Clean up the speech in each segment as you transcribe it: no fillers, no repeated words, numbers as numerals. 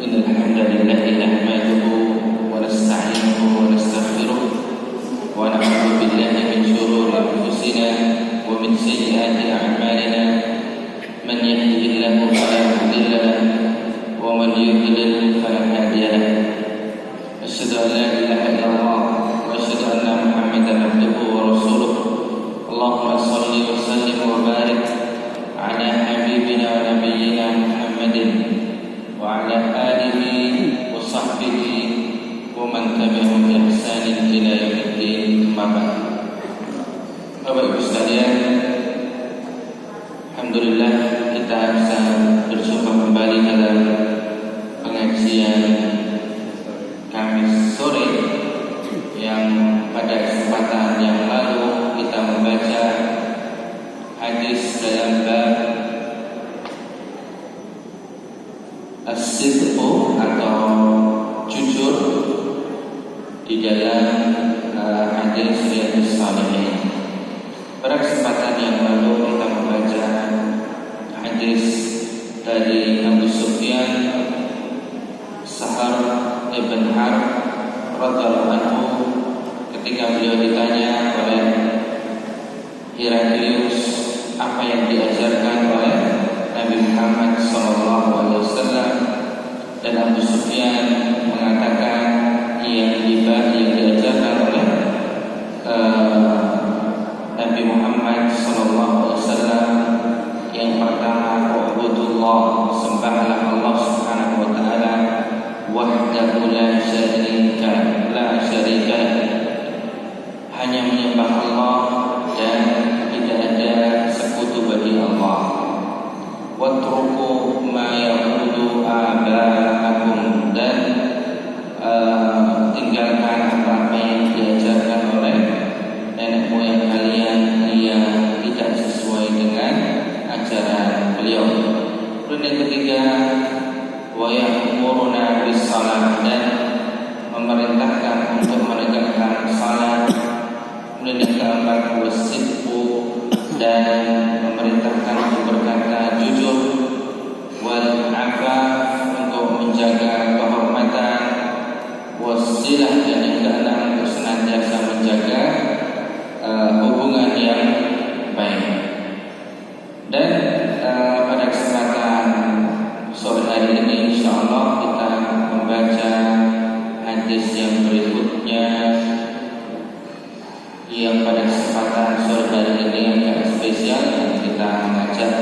إن الحمد لله نحمده ونستعينه ونستغفره ونعوذ بالله من شرور أنفسنا ومن سيئات أعمالنا من يهده الله فلا مضل له ومن يضلل فلا هادي له أشهد أن لا إله إلا الله وأشهد أن محمدا عبده ورسوله اللهم صل وسلم وبارك على حبيبنا ونبينا محمد وعلى آله وصحبه ومن تبعهم بإحسان إلى يوم الدين. أما بعد. Bapak Ibu sekalian, alhamdulillah kita bisa berjumpa kembali dalam pengajian Kamis sore yang pada kesempatan yang lalu kita membaca hadis dalam bab as-sidqu atau jujur di dalam hadis Riyadhus Shalihin. Pada kesempatan yang lalu kita membaca hadis dari Abu Sufyan Sahar ibn Harb radhiyallahu anhu ketika beliau ditanya oleh Heraklius apa yang diajarkan oleh Nabi Muhammad SAW, dan Abu Sufyan mengatakan yang diajarkan oleh Nabi Muhammad SAW yang pertama, ubudullah, sembahlah Allah Subhanahu wa taala wahdahu la syarika hanya menyembah Allah dan tidak ada sekutu bagi Allah. Watruku ma ya'budu aba'akum, dan tinggalkan apa yang diajarkan oleh nenek moyang kalian yang tidak sesuai dengan ajaran beliau. Dan yang ketiga, wa ya'muruna bis-shalah, dan memerintahkan untuk menegakkan salat. Kemudian yang keempat, was-sidqu, dan memerintahkan untuk berkata jujur, wal afaf, untuk menjaga kehormatan, wasilah, dan yang keenam untuk senantiasa menjaga hubungan yang baik. Dan pada kesempatan sore hari ini insyaallah kita membaca hadis yang berikutnya, yang pada kesempatan sore hari ini agak spesial, yang kita mengajak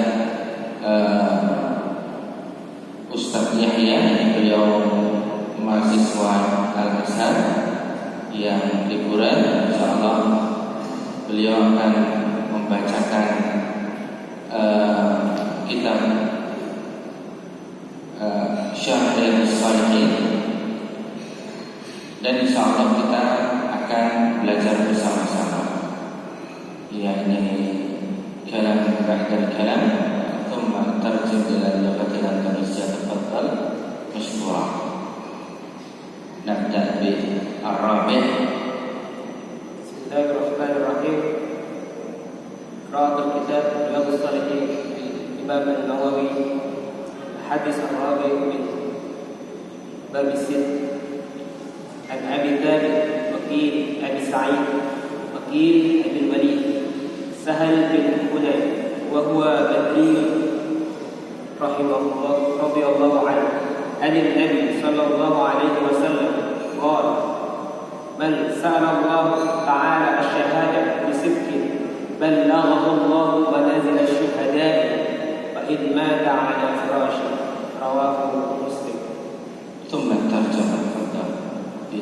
Ustaz Yahya, beliau mahasiswa Al-Azhar yang liburan. Insyaallah beliau akan membacakan kitab Syarh Riyadhus Shalihin, dan insyaallah kita akan belajar bersama-sama. Yani kalam ba'da kalam, thumma tarjim ila lughati al-Indonesia. Tafadhal mashkura. Nabda bi ar-rabi'. Bismillahirrahmanirrahim. Qira'atul kitab Riyadhus Shalihin Imam An-Nawawi, hadis ar-rabi' min bab as-sidq. An Abi Thabit Waqil Abi Sa'id Waqil Abi Walid Sahal bin Hunayf wa huwa Badri rahimahullah radhiyallahu anhu an Nabi sallallahu alaihi wasallam qala man sa'ala Allah ta'ala ash-shahada bi sidqin ballaghahu Allah manazil ash-shuhada'i wa in mata 'ala firashi, rawahu Muslim. Thumma tarjamah di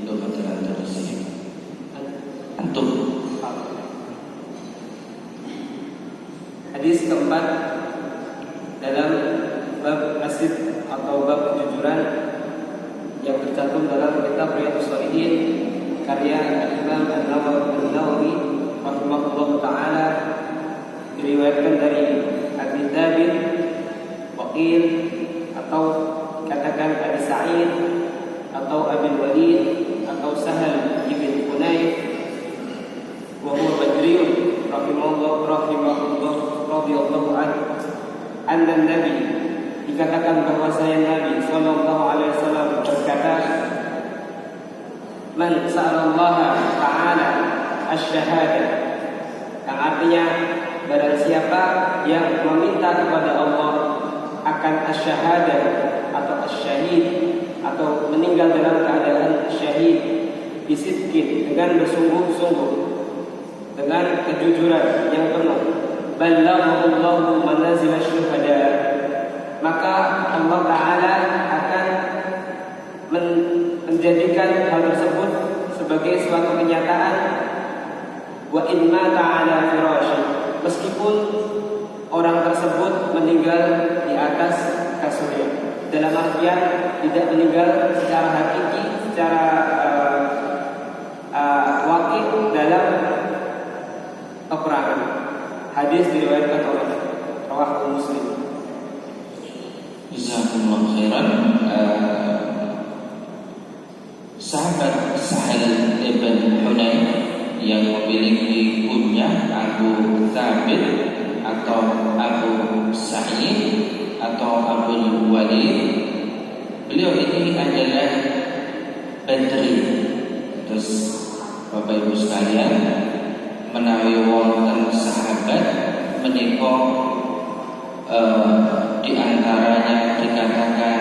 lughati al-Indonesia. Antum. Hadis keempat dalam bab as-sidq atau bab kejujuran yang tercantum dalam kitab Riyadhus Shalihin karya Imam An-Nawawi rahimahullah taala, diriwayatkan dari Abi Thabit Waqil, atau katakan Abi Sa'id, atau Abi Walid, atau Sahal ibn Hunayf, wa huwa Badriyun rahimahullah radhiyallahu anhu, anna Nabi dikatakan bahwasanya Nabi sallallahu alaihi wasallam berkata, "Man sa'alallaha ta'ala asy-syahadah." Yang artinya barang siapa yang meminta kepada Allah akan asy-syahadah atau asy-syahid atau meninggal dalam keadaan syahid, bisidqin, dengan bersungguh-sungguh, dengan kejujuran yang penuh, ballaghahu Allahu manazil asy-syuhada, maka Allah Ta'ala akan menjadikan hal tersebut sebagai suatu kenyataan. Wa in mata ala firasyi, meskipun orang tersebut meninggal di atas kasurnya, dalam artian tidak meninggal secara hakiki, secara wakil dalam peperangan. Hadis diriwayatkan oleh Rawahu Muslim. Jazakumullah khairan. Sahabat Sahal ibn Hunayf yang memiliki kunyah Abu Thabit atau Abu Sa'id atau Abu Walid, beliau ini adalah Badri. Terus Bapak Ibu sekalian, menawi wonten sahabat menika di antaranya dikatakan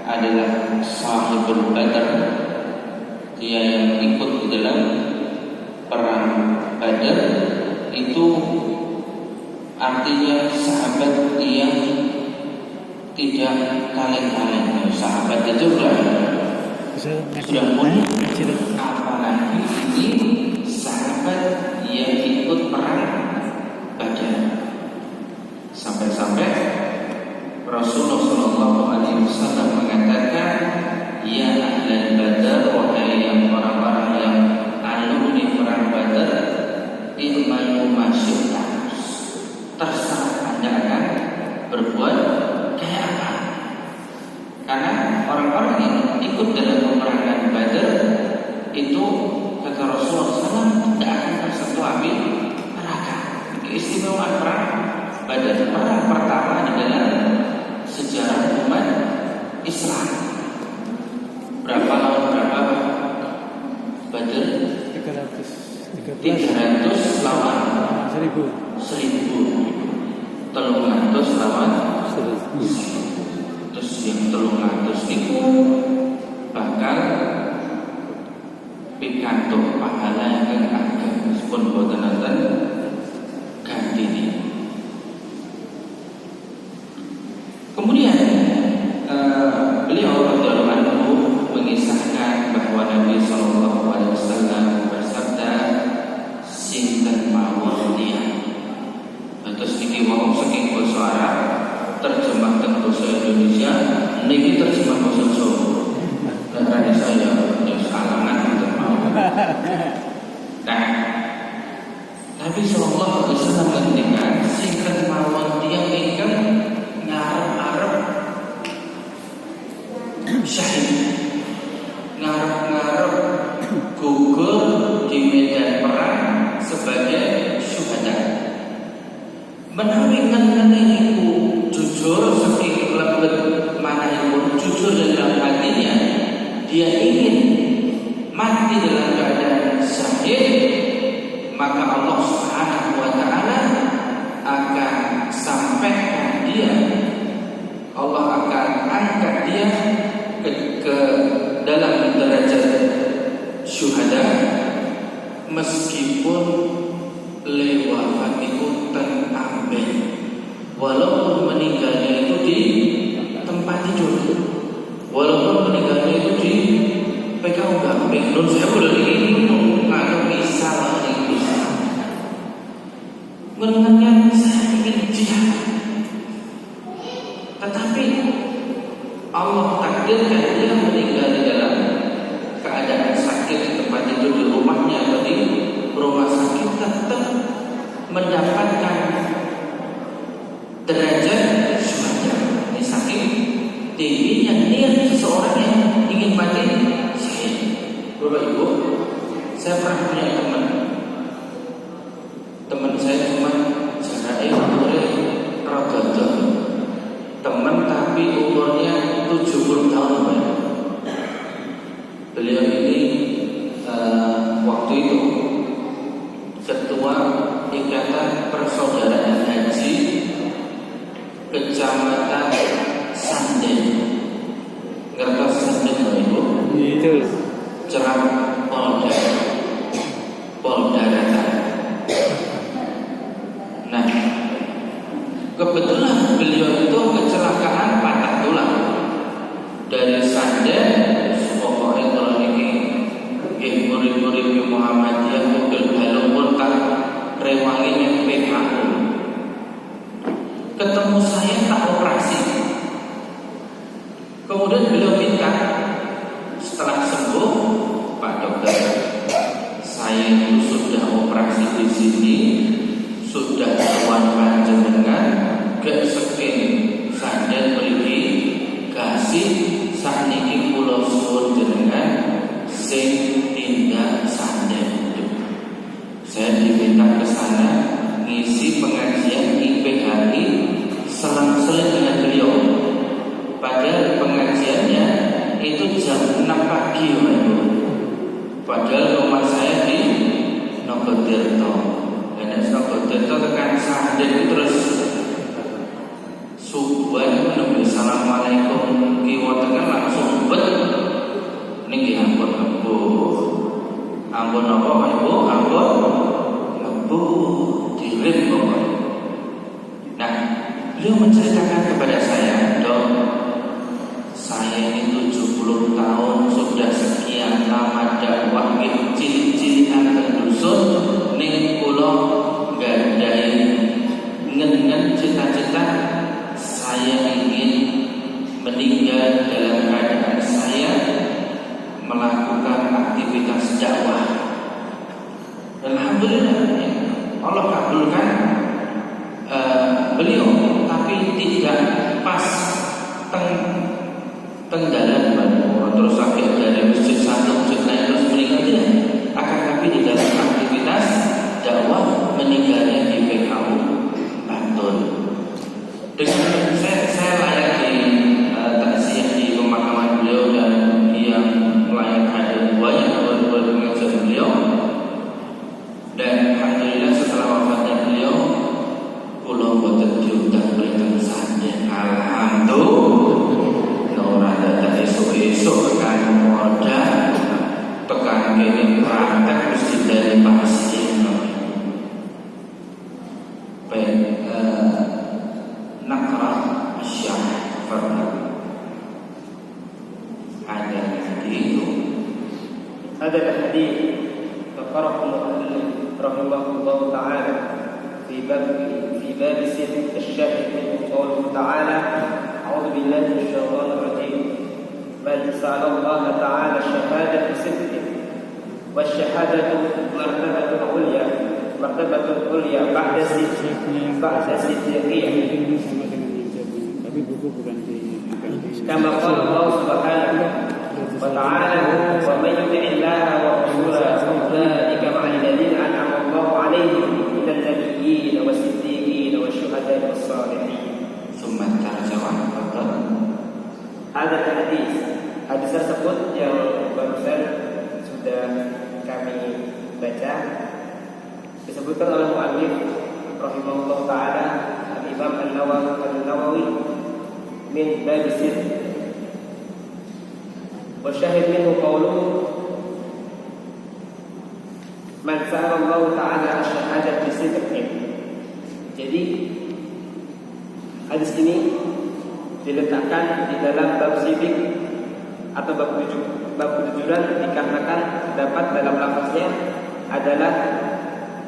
adalah Sahibul Badr, dia yang ikut di dalam perang Badar. Itu artinya sahabat yang tidak kaleng-kaleng. Sahabat itu sudah mulia, apalagi ini sahabat yang ikut perang Badar. Sampai-sampai Rasulullah SAW mengatakan, ya ahlan Badar, wahai yang orang-orang yang alumni perang Badar, ilmu masih terserah Anda akan berbuat kayak apa. Karena orang-orang yang ikut dalam peperangan Badar itu, kata Rasulullah SAW, tidak akan tersentuh api neraka. Keistimewaan perang Badar, perang pertama di dalam sejarah umat Islam. Berapa lawan berapa Badar? 300 lawan 1000. 300 lawan 1000. Terus yang 300 itu bakal pikantuk pahala yang agak meskipun boten-boten ganti ini. Kemudian beliau radhiyallahu anhu mengisahkan bahwa Nabi sallallahu alaihi wasallam bersabda, sinten mawon dia. Terus niki wau saking basa Arab terjemah ke bahasa Indonesia, niki terjemah bahasa Jawa. Dan tadi saya alangan untuk mau. Nah, Nabi sallallahu alaihi wasallam mengendikan sinten mawon dia ingkang ngarep-arep syahid, ngarep-ngarep gugur di medan perang sebagai syuhada. Menawi ngene iku jujur saking lebet manahipun, jujur dalam hatinya, dia ingin mati dalam keadaan syahid, maka Allah Subhanahu wa taala akan sampaikan dia, Allah akan angkat dia ke dalam derajat syuhada, meskipun lewat itu terambil, walaupun meninggalnya itu di tempat tidur, walaupun meninggalnya itu di PKU Gamping. Menurut saya udah ini nggak bisa lah ini. Menurutnya saya ingin jihad, tetapi Allah takdirkan dia meninggal di dalam keadaan sakit di tempat tidur di rumahnya atau di rumah sakit, tetap mendapatkan derajat syuhada. Ini saking tingginya niat seseorang yang ingin mati syahid. Bapak Ibu, saya pernah punya teman saya cuma jaraknya boleh rada jauh, teman tapi Kecamatan Sanden. Ngertos Sanden Ibu? Itu. Cerap Polda Data. Nah, kebetulan beliau itu kecelakaan patah tulang dari Sanden. Pokoknya kalau ini murid-murid Muhammadiyah mobil balon pun tak rewangi yang PKU. Ketemu saya tak operasi. Kemudian beliau minta setelah sembuh, Pak dokter, saya itu sudah operasi di sini, sudah kawan panjenengan, gak sekin Sanden pergi kasih sakniki kula suwun jenengan sing tindak Sanden. Saya diminta ke sana ngisi pengajian IPHI selang-seling dengan beliau. Padahal pengajiannya itu jam 6 pagi, padahal rumah saya di Nogotirto. Dan Nogotirto tekan Sanden terus subuhan menemui assalamualaikum kiwa tengah langsung bet niki ampun apa ibu, ampun dirim pokoknya. Nah, beliau menceritakan kepada saya, dok, saya ini 70 tahun sudah sekian lama dakwah cilik-cilikan ke dusun ning kula gandai ngen cita-cita saya ingin meninggal dalam keadaan saya melakukan aktivitas dakwah. Alhamdulillah Allah kabulkan beliau, tapi tidak pas tenggalan terus sampai dari masjid satu masjid lain terus meninggal tidak, akan tapi di dalam aktivitas dakwah meninggalnya di PKU Bantul. Dengan saya layak di taksiyah di pemakaman beliau dan yang layak ada banyak buat pengajian beliau. Dan alhamdulillah setelah wafatnya beliau, pulau boten diundang beliau Sanden. Alhamdulillah, orang datang esok kan modal tekan kini praktek mesti dari pasien. Nakra Syah Farhan. Ada hadis itu. هذا الحديث ذكره المؤلف رحمه الله تعالى في باب صدق الشاهد منه قوله تعالى: أعوذ بالله من الشيطان الرجيم من سأل الله تعالى الشهادة بصدق والشهادة مرتبة عليا بعد صدقية كما قال الله سبحانه وتعالى: ومن يطع الله ورسوله فأولئك مع الذين أنعم الله عليهم من النبيين والصديقين والشهداء والصالحين. ثم terjemah Ada hadis tersebut yang barusan sudah kami baca disebutkan oleh muallif rahimahullah taala Al-Imam An-Nawawi min bab sidq wa syahid minhu qawluhu man sa'ala Allah taala asy-syahadah bi sidqin. Jadi hadis ini diletakkan di dalam bab sidik atau bab kejujuran dikarenakan terdapat dalam lafaznya adalah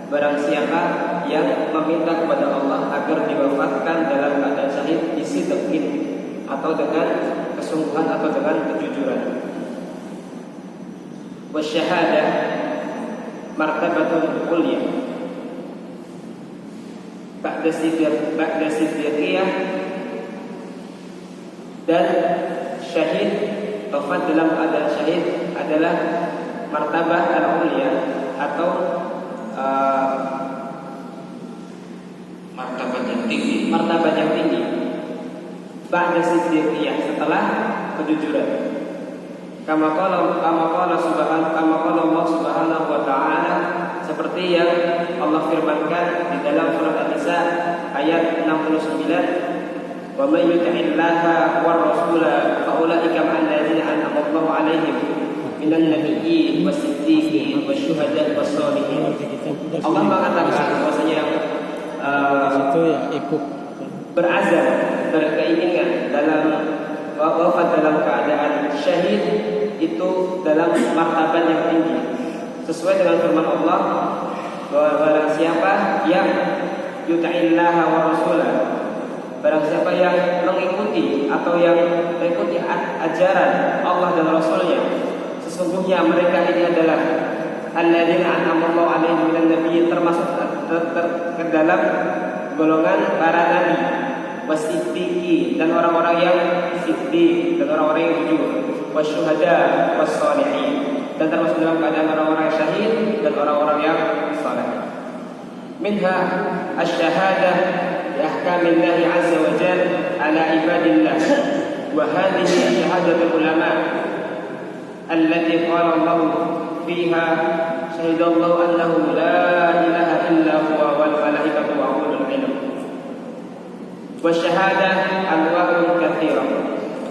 barang siapa yang meminta kepada Allah agar diwafatkan dalam keadaan syahid bisidqin atau dengan kesungguhan atau dengan kejujuran. Wasyahadah martabatun ulya ba'da sidqiyah, dan syahid wafat dalam keadaan syahid adalah martabah al-ulya atau martabat yang tinggi. Ba'da sidqiyah, setelah kejujuran. Kama qala Allah Subhanahu wa ta'ala, seperti yang Allah firmankan di dalam surat An-Nisa ayat 69, wa may yuti'illaha war rasula fa ulaika ma'al ladzina an'ama Allahu 'alaihim minan nabiyyin was-siddiqin wasyuhada'i was-shalihin. Allah mengatakan bahwasanya itu ya ikut berazam, berkeinginan dalam wafat dalam keadaan syahid itu dalam martabat yang tinggi, sesuai dengan firman Allah bahwa barang siapa yang yuti'illaha wa rasulah, barang siapa yang mengikuti atau yang mengikuti ajaran Allah dan Rasulnya, sesungguhnya mereka ini adalah alladzina an'ama Allahu 'alaihim minan nabiyyin, termasuk ke dalam golongan para nabi, wasiddiqin, dan orang-orang yang siddiq, dan orang-orang yang jujur, wasyuhada was-shalihin, dan termasuk dalam keadaan orang-orang yang syahid dan orang-orang yang saleh. Minha asy-syahadah bi ahkamillah 'azza wa jalla 'ala ibadillah, wa hadhihi syahadatul ulama allati qala Allah fiha syahidallahu annahu la ilaha illa huwa wal malaikatu wa ulul ilm. والشهادة أنواع كثيرة.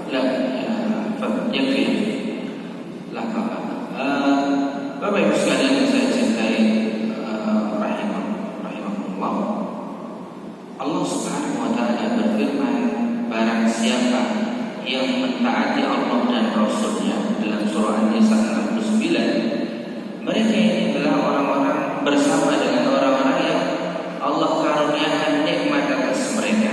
لا يكفي. لا Bapak Ibu sekalian yang saya cintai, rahimahullah, Allah Subhanahu wa taala berfirman, barang siapa yang mentaati Allah dan Rasulnya, dalam surah An-Nisa 69, mereka ini adalah orang-orang bersama dengan orang-orang yang Allah karuniakan nikmat atas mereka.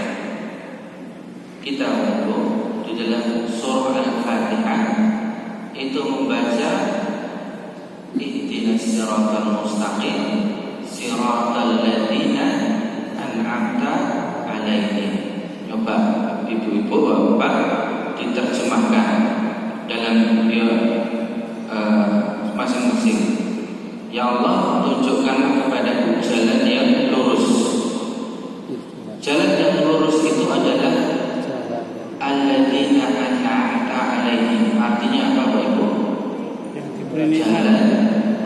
Kita untuk di dalam surah Al-Fatihah itu membaca ihdinas siratal mustaqim siratal ladzina an'amta 'alaihim. Coba ibu-ibu bapak diterjemahkan dalam masing-masing. Ya Allah, tunjukkanlah kepadaku jalan yang lurus. Jalan yang lurus itu adalah alladzina an'amta 'alaihim. Artinya apa, Bapak Ibu? Jalan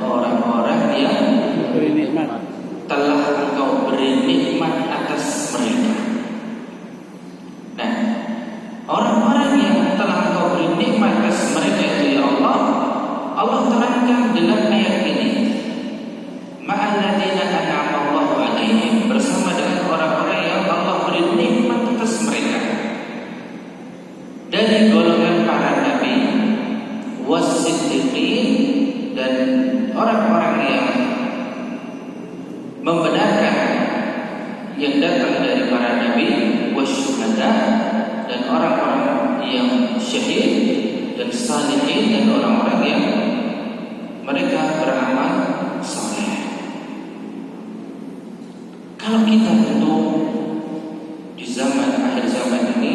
orang-orang yang diberi nikmat, telah Engkau beri nikmat atas mereka. Nah, orang-orang yang telah Engkau beri nikmat atas mereka itu ya Allah, Allah terangkan dalam ayat ini, ma'alladzina an'ama Allahu 'alaihim, bersama dengan orang-orang yang Allah beri nikmat atas mereka dari golongan para nabi, was-siddiqin, dan orang-orang yang membenarkan yang datang dari para nabi, wasyuhada, dan orang-orang yang syahid, dan salihin, dan orang-orang yang mereka beramal saleh. Kalau kita tentu di zaman akhir zaman ini,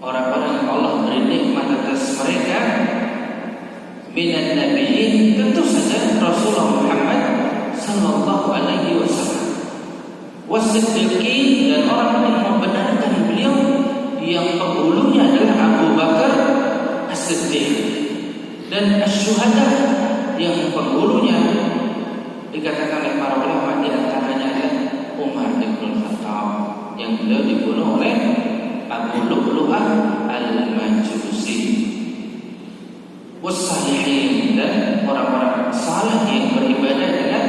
orang-orang yang Allah beri nikmat atas mereka minan nabiyyin, tentu saja Rasulullah Muhammad sallallahu alaihi wasallam, wasiddiqin, dan orang yang membenarkan beliau yang penghulunya adalah Abu Bakar As-Siddiq, dan asyuhada yang penghulunya dikatakan oleh para ulama di antaranya adalah Umar bin Khattab, yang beliau dibunuh oleh Abu Lu'lu'ah Al-Majusi. Wassalihin, dan orang-orang saleh yang beribadah dengan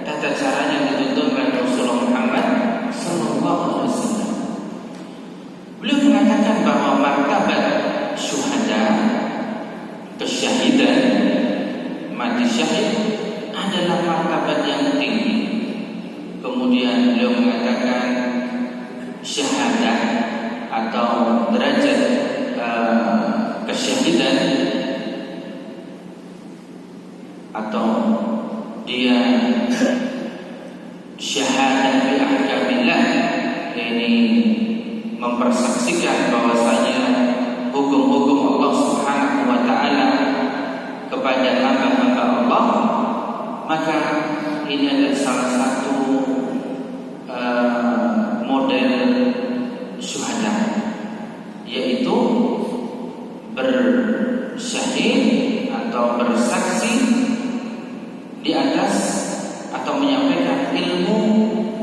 tata cara yang dituntunkan Rasulullah Muhammad sallallahu alaihi wasallam. Beliau mengatakan bahwa martabat syuhada, kesyahidan, mati syahid adalah martabat yang tinggi. Kemudian beliau mengatakan syahadah atau derajat kesyahidan, atau dia syahadah bi ahkamillah, ini mempersaksikan bahwasanya hukum-hukum Allah Subhanahu wa taala kepada hamba-hamba Allah, maka ini adalah salah satu model syuhada, yaitu bersyahid atau bersaksi di atas atau menyampaikan ilmu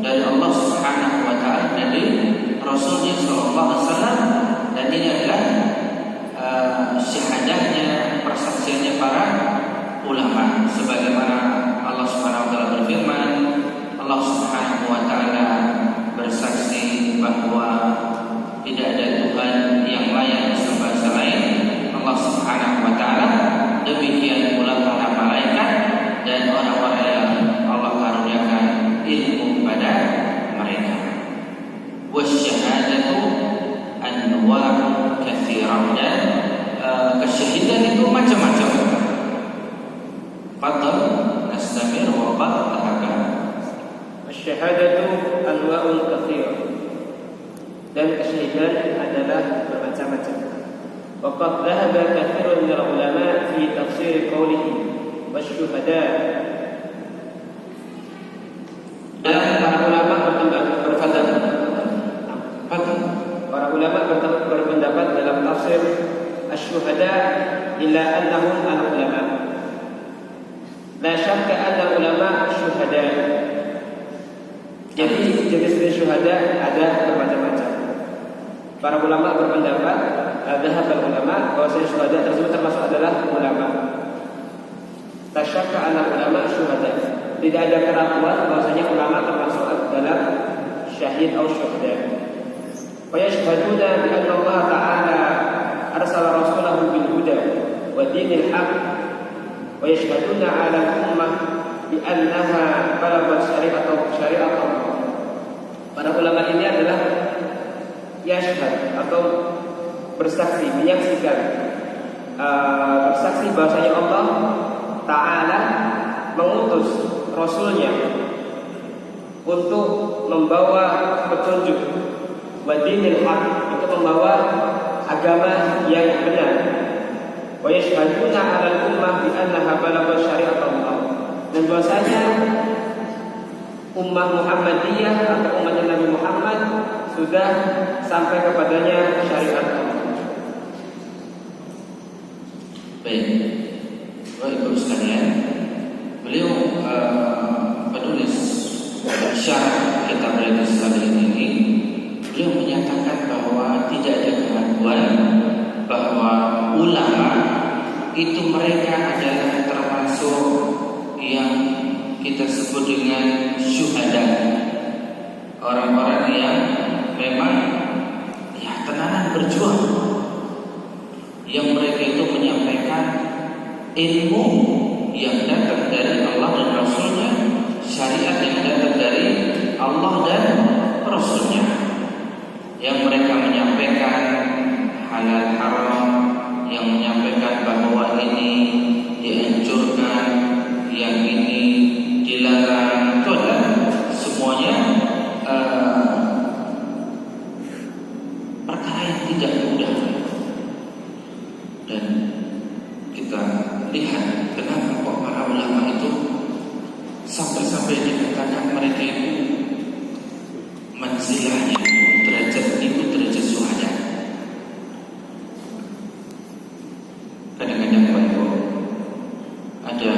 dari Allah Subhanahu wa taala, dari Rasulnya dan orang-orang yang Allah karuniakan ilmu pada mereka. Wasyahadatu anwa'u katsirah, dan kesyahidan itu macam-macam. Fadhal nastamir wa qad Asyhadatu anwa'un katsirah, dan kesyahidan adalah bermacam-macam. Waqad dhahaba katsirun minal ulama fi tafsir qawlihi wasyuhada. Dan para ulama berpendapat dalam tafsir asyuhada ila annahum al-ulama. La syakka anna ulama syuhada. Jadi jenis syuhada ada bermacam-macam. Para ulama berpendapat, dhahab ulama, bahwa syuhada tersebut termasuk adalah ulama. La syakka anna ulama syuhada. Tidak ada keraguan bahwasanya ulama termasuk dalam syahid atau syuhada. Wa yashhaduna bi anna Allah Ta'ala arsala rasulahu bil huda wa dinil haq. Wa yashhaduna 'ala al-ummah bi annaha balagat syariat Allah. Para ulama ini adalah yashhad atau bersaksi, menyaksikan, bersaksi bahwasanya Allah Ta'ala mengutus Rasulnya untuk membawa petunjuk, wa dinil haq, untuk membawa agama yang benar. Wa yashhaduna 'alal ummah bi annaha balagat syariat Allah. Dan bahwasanya ummah Muhammadiyah atau umatnya Nabi Muhammad sudah sampai kepadanya syariat Allah. Baik, Bapak Ibu sekalian, beliau penulis syarah kitab Riyadhus Shalihin ini, beliau menyatakan bahwa tidak ada keraguan bahwa ulama itu mereka adalah termasuk yang kita sebut dengan syuhada, orang-orang yang memang ya tenanan berjuang, yang mereka itu menyampaikan ilmu yang datang dari Allah dan Rasulnya, syariat yang datang dari Allah dan Rasulnya, yang mereka menyampaikan halal haram, yang menyampaikan bahwa ini dianjurkan, yang ini dilarang. Itu adalah semuanya perkara yang tidak mudah. Dan kita lihat kenapa kok para ulama itu sampai dikatakan mereka itu manzilahnya, derajat itu derajat syuhada. Kadang-kadang Bapak ada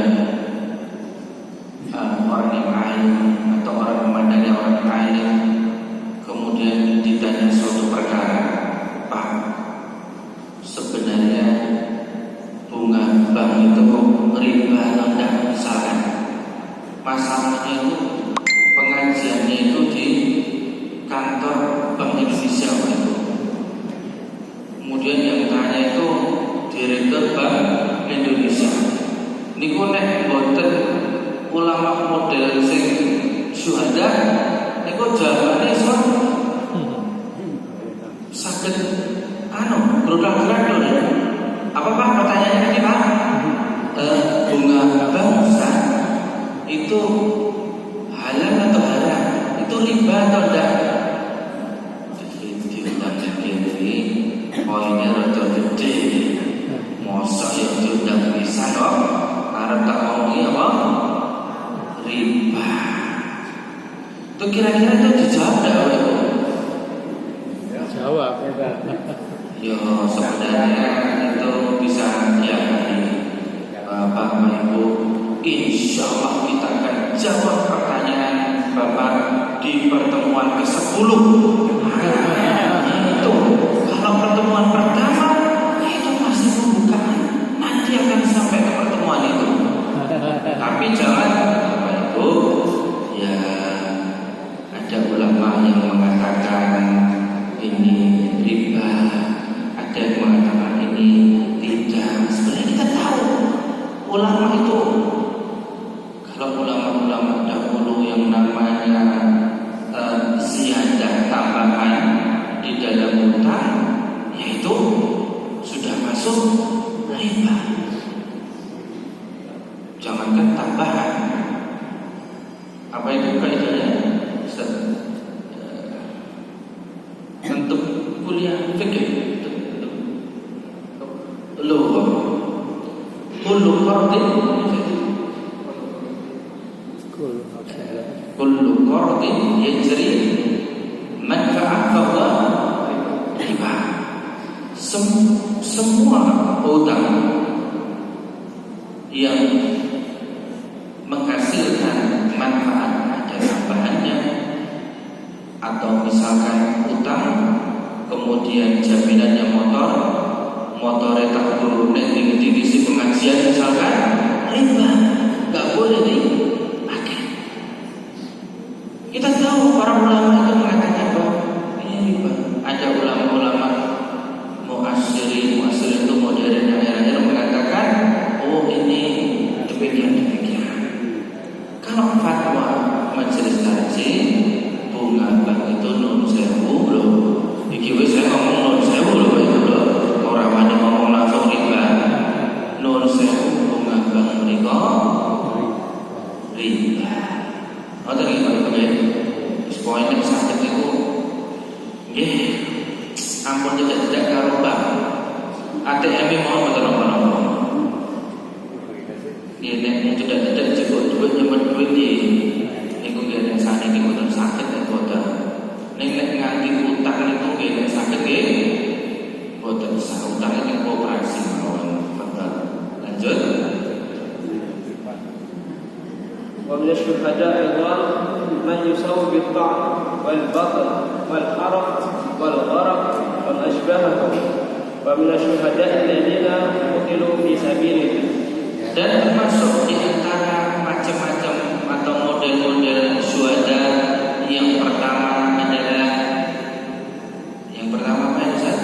orang yang alim atau orang memandangnya orang alim, kemudian ditanya suatu perkara, Pak, sebenarnya bunga bank itu riba atau tidak? Misalkan masalahnya itu pengajiannya itu di kantor Bank Indonesia itu, kemudian yang tanya itu Direktur Bank Indonesia. Niku nek boten ulama model sing syuhada, niku jawabane iso saged berulang-ulang lho. Apa Pak pertanyaannya tadi Pak? Bunga bangsa itu halal atau haram? Itu riba atau tidak? Jadi diundang sendiri, poinnya rada gede. Mosok ya diundang bisa loh. Arep tak ngomongi apa? Riba. Itu kira-kira itu dijawab tidak oleh Bu? Jawab. Yo sebenarnya itu bisa ya Bapak Ibu, insya Allah kita akan jawab pertanyaan Bapak di pertemuan ke-10. Itu kalau pertemuan pertama itu masih pembukaan, nanti akan sampai ke pertemuan itu. Tapi jangan Bapak Ibu, ya ada ulama yang mengatakan ini riba, ada yang mengatakan ini tidak. Sebenarnya kita tahu ulama itu utang, yaitu sudah masuk riba. Jangankan tambahan. Apa itu kaidahnya? Untuk kuliah fikih, lughah, kullu qardin yajri manfa'at fahuwa riba. Semua utang yang menghasilkan manfaat ada tambahannya, atau misalkan utang kemudian jaminannya motornya tak turun nanti diisi pengajian misalkan, riba, nggak boleh dipakai. Kita tahu para ulama itu mengatakan bahwa ini riba. Ada ulama-ulama mu'asyiri itu modern yang akhir-akhir mengatakan, oh ini demikian. Kalau fatwa majelis tajin bunga bank itu nun sewu loh. Iki wis saya ngomong nun sewu loh itu loh. Orang wani ngomong langsung riba. Nun sewu bunga bank mereka riba. Ada riba itu ya. Poin yang sakit itu, ampun tidak karo bank. ATM mau betul apa? Ini tidak cukup nyimpen duit di. Iku yang sakit itu betul sakit ya bodoh. Neng nganti utang itu gak sakit ya. Bodoh bisa utang itu operasi mawon. Lanjut. ومن الشهداء أيضا من يساوي بالطعن والبطن والحرق والغرق وما أشبهه ومن الشهداء الذين قتلوا في سبيل الله. Dan termasuk di antara macam-macam atau model-model syuhada yang pertama adalah apa ya Ustaz?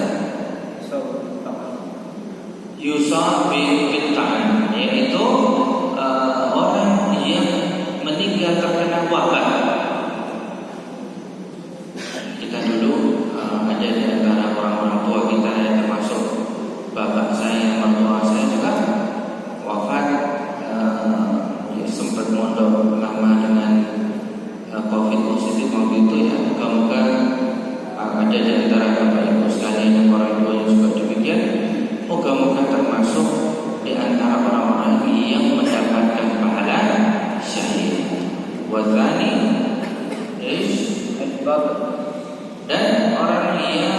Yusab bin Ta'an, yaitu orang yang meninggal terkena wabah. Kita dulu ada di antara orang-orang tua kita yang termasuk bapak saya, mertua saya juga wafat, sempat mondok lama dengan COVID positif waktu itu ya. Moga-moga ada di antara bapak ibu sekalian yang orang tua yang juga demikian. Moga-moga termasuk di antara orang-orang yang mendapatkan pahala syahid. Wadhani dan orang yang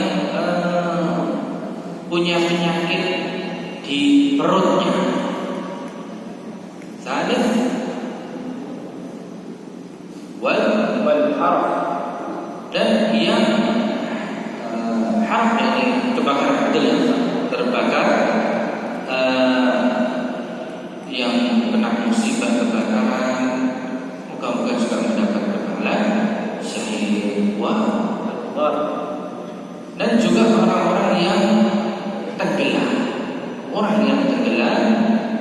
punya penyakit di perutnya. Salih wal harf, dan yang harf ini kebakaran betul, terbakar, yang kena musibah kebakaran, moga-moga juga mendapat pahala syahid. Dan juga orang-orang yang tenggelam,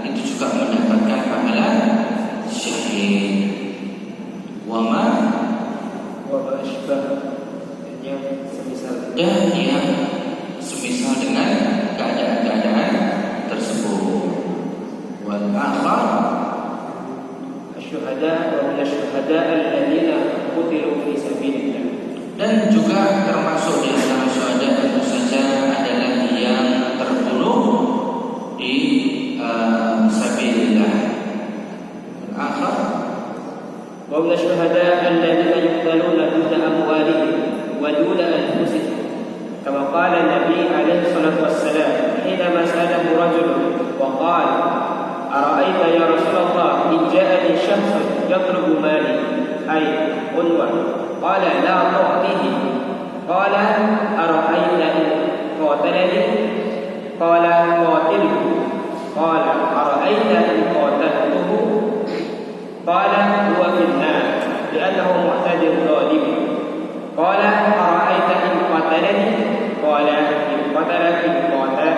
itu juga mendapatkan pahala syahid. Wama dan yang semisal dengan keadaan-keadaan tersebut. Wal akhar asyhada wa min asyhada alladziina qutilu fi sabilillah. Dan juga termasuk di antara syuhada tentu saja adalah yang terbunuh di sabilillah. Akhar wa min asyhada alladziina yuqtaluna duna amwalihim wa duna anfusihim. Kama qala Nabi alaihi salatu wassalam hina sa'alahu rajul wa qala ara'aita ya Rasulullah in ja'ani syakhsun yatlubu mali ay unwa qala la tu'tihi qala ara'aita in qatalani qala qatilhu qala ara'aita in qataltuhu qala huwa fil nar li'annahu mu'tadin zalim qala ara'aita in qatalani qala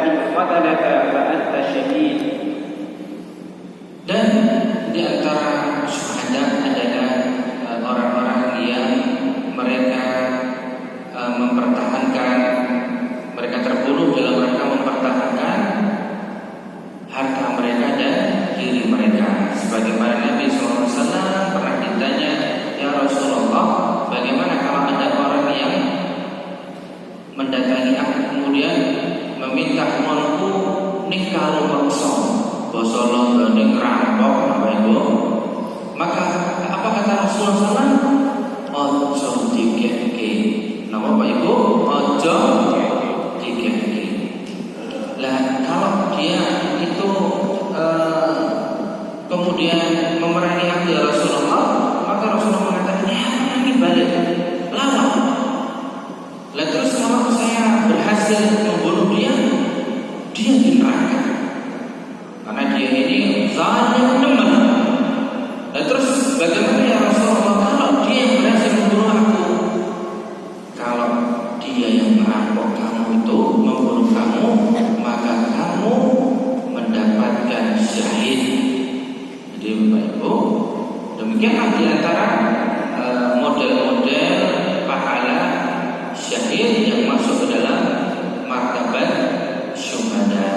in qatalaka fa anta syahid. Dan di antara syuhada adalah orang-orang yang mereka mempertahankan kemudian meminta uangku ning karo maksa basa Londo ning rampok apa itu, maka apa kata Rasulullah SAW? Ojo dikeke. Napa Pak Ibu? Ojo dikeke. Lah kalau dia itu kemudian memerangi hati Rasulullah, maka Rasulullah mengatakan, ya ini balik lawan. Lah terus kalau saya berhasil membunuh dia di neraka, karena dia ini zalim teman. Lah terus bagaimana ya Rasulullah kalau dia yang berhasil membunuh aku? Kalau dia yang merampok kamu itu membunuh kamu, maka kamu mendapatkan syahid. Jadi Bapak Ibu, demikianlah di antara model-model pahala syahid yang masuk ke dalam martabat syuhada.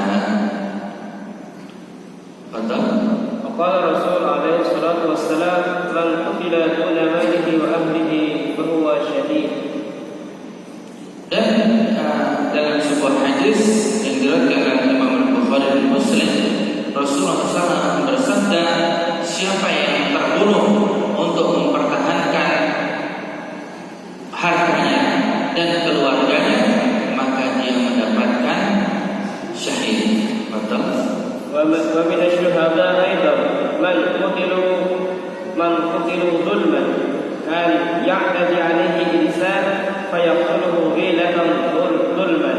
Betul? وقال الرسول عليه الصلاة والسلام من قتل دون ماله وأهله فهو شهيد. Dan dalam sebuah hadis yang diriwayatkan oleh Imam Al-Bukhari dan Muslim, Rasulullah SAW bersabda, siapa yang terbunuh untuk mempertahankan hartanya dan keluarganya, maka dia mendapatkan syahid. Betul? ومن الشهداء أيضا من قتلوا ظلما كان يعتدي عليه إنسان فيقتله غيلة ظلما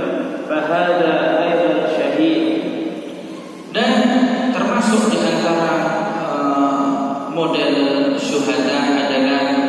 فهذا أيضا شهيد. Dan termasuk di antara model syuhada adalah